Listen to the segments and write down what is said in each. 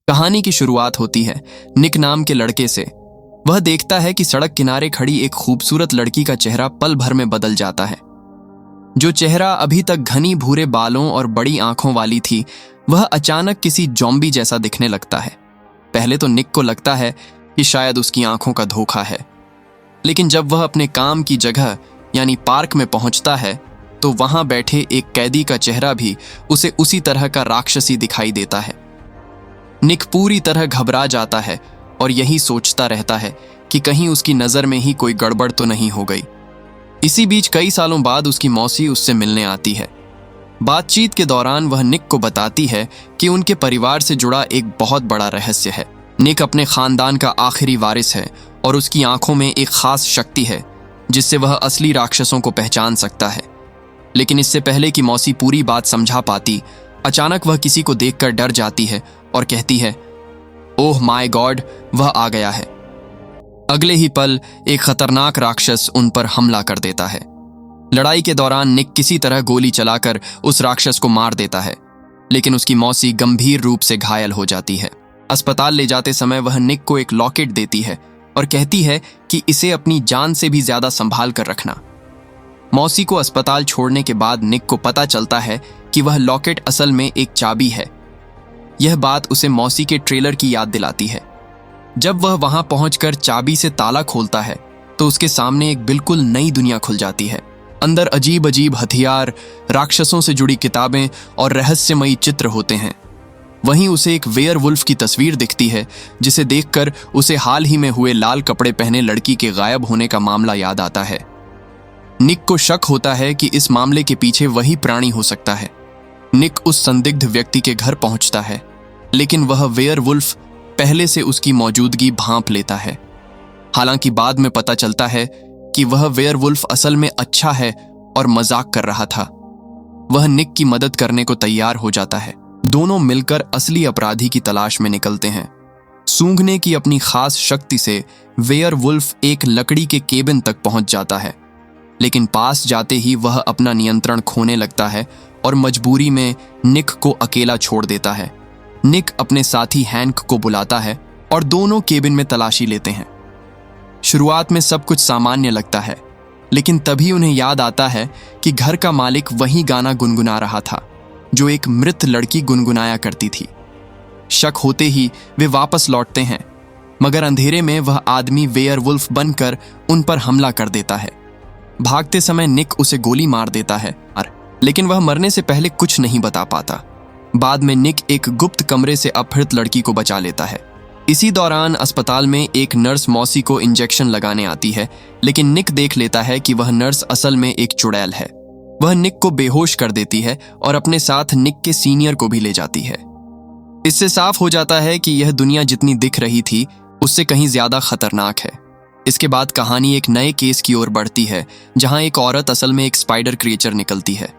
कहानी की शुरुआत होती है निक नाम के लड़के से। वह देखता है कि सड़क किनारे खड़ी एक खूबसूरत लड़की का चेहरा पल भर में बदल जाता है। जो चेहरा अभी तक घनी भूरे बालों और बड़ी आंखों वाली थी, वह अचानक किसी जॉम्बी जैसा दिखने लगता है। पहले तो निक को लगता है कि शायद उसकी आंखों का धोखा है, लेकिन जब वह अपने काम की जगह यानी पार्क में पहुंचता है तो वहां बैठे एक कैदी का चेहरा भी उसे उसी तरह का राक्षसी दिखाई देता है। निक पूरी तरह घबरा जाता है और यही सोचता रहता है कि कहीं उसकी नज़र में ही कोई गड़बड़ तो नहीं हो गई। इसी बीच कई सालों बाद उसकी मौसी उससे मिलने आती है। बातचीत के दौरान वह निक को बताती है कि उनके परिवार से जुड़ा एक बहुत बड़ा रहस्य है। निक अपने खानदान का आखिरी वारिस है और उसकी आंखों में एक खास शक्ति है जिससे वह असली राक्षसों को पहचान सकता है। लेकिन इससे पहले कि मौसी पूरी बात समझा पाती, अचानक वह किसी को देखकर डर जाती है और कहती है, ओह माय गॉड, वह आ गया है। अगले ही पल एक खतरनाक राक्षस उन पर हमला कर देता है। लड़ाई के दौरान निक किसी तरह गोली चलाकर उस राक्षस को मार देता है, लेकिन उसकी मौसी गंभीर रूप से घायल हो जाती है। अस्पताल ले जाते समय वह निक को एक लॉकेट देती है और कहती है कि इसे अपनी जान से भी ज्यादा संभाल कर रखना। मौसी को अस्पताल छोड़ने के बाद निक को पता चलता है कि वह लॉकेट असल में एक चाबी है। यह बात उसे मौसी के ट्रेलर की याद दिलाती है। जब वह वहां पहुंचकर चाबी से ताला खोलता है तो उसके सामने एक बिल्कुल नई दुनिया खुल जाती है। अंदर अजीब अजीब हथियार, राक्षसों से जुड़ी किताबें और रहस्यमयी चित्र होते हैं। वहीं उसे एक वेयरवुल्फ की तस्वीर दिखती है, जिसे देखकर उसे हाल ही में हुए लाल कपड़े पहने लड़की के गायब होने का मामला याद आता है। निक को शक होता है कि इस मामले के पीछे वही प्राणी हो सकता है। निक उस संदिग्ध व्यक्ति के घर पहुंचता है, लेकिन वह वेयरवुल्फ पहले से उसकी मौजूदगी भांप लेता है। हालांकि बाद में पता चलता है कि वह वेयरवुल्फ असल में अच्छा है और मजाक कर रहा था। वह निक की मदद करने को तैयार हो जाता है। दोनों मिलकर असली अपराधी की तलाश में निकलते हैं। सूंघने की अपनी खास शक्ति से वेयरवुल्फ एक लकड़ी के केबिन तक पहुंच जाता है, लेकिन पास जाते ही वह अपना नियंत्रण खोने लगता है और मजबूरी में निक को अकेला छोड़ देता है। निक अपने साथी हैंक को बुलाता है और दोनों केबिन में तलाशी लेते हैं। शुरुआत में सब कुछ सामान्य लगता है, लेकिन तभी उन्हें याद आता है कि घर का मालिक वही गाना गुनगुना रहा था जो एक मृत लड़की गुनगुनाया करती थी। शक होते ही वे वापस लौटते हैं, मगर अंधेरे में वह आदमी वेयरवुल्फ बनकर उन पर हमला कर देता है। भागते समय निक उसे गोली मार देता है, लेकिन वह मरने से पहले कुछ नहीं बता पाता। बाद में निक एक गुप्त कमरे से अपहृत लड़की को बचा लेता है। इसी दौरान अस्पताल में एक नर्स मौसी को इंजेक्शन लगाने आती है, लेकिन निक देख लेता है कि वह नर्स असल में एक चुड़ैल है। वह निक को बेहोश कर देती है और अपने साथ निक के सीनियर को भी ले जाती है। इससे साफ हो जाता है कि यह दुनिया जितनी दिख रही थी उससे कहीं ज्यादा खतरनाक है। इसके बाद कहानी एक नए केस की ओर बढ़ती है, जहां एक औरत असल में एक स्पाइडर क्रिएचर निकलती है।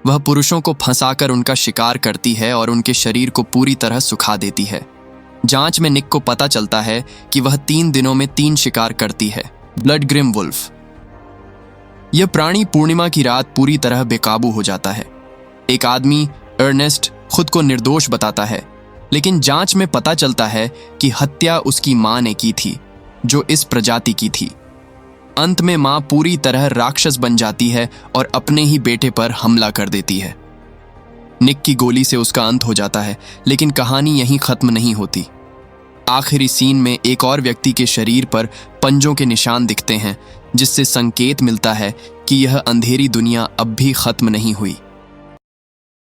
वह पुरुषों को फंसाकर उनका शिकार करती है और उनके शरीर को पूरी तरह सुखा देती है। जांच में निक को पता चलता है कि वह 3 दिनों में 3 शिकार करती है। Blood grim wolf. यह प्राणी पूर्णिमा की रात पूरी तरह बेकाबू हो जाता है। एक आदमी अर्नेस्ट खुद को निर्दोष बताता है, लेकिन जांच में पता चलता है कि हत्या उसकी मां ने की थी, जो इस प्रजाति की थी। अंत में मां पूरी तरह राक्षस बन जाती है और अपने ही बेटे पर हमला कर देती है। निक की गोली से उसका अंत हो जाता है, लेकिन कहानी यहीं खत्म नहीं होती। आखिरी सीन में एक और व्यक्ति के शरीर पर पंजों के निशान दिखते हैं, जिससे संकेत मिलता है कि यह अंधेरी दुनिया अब भी खत्म नहीं हुई।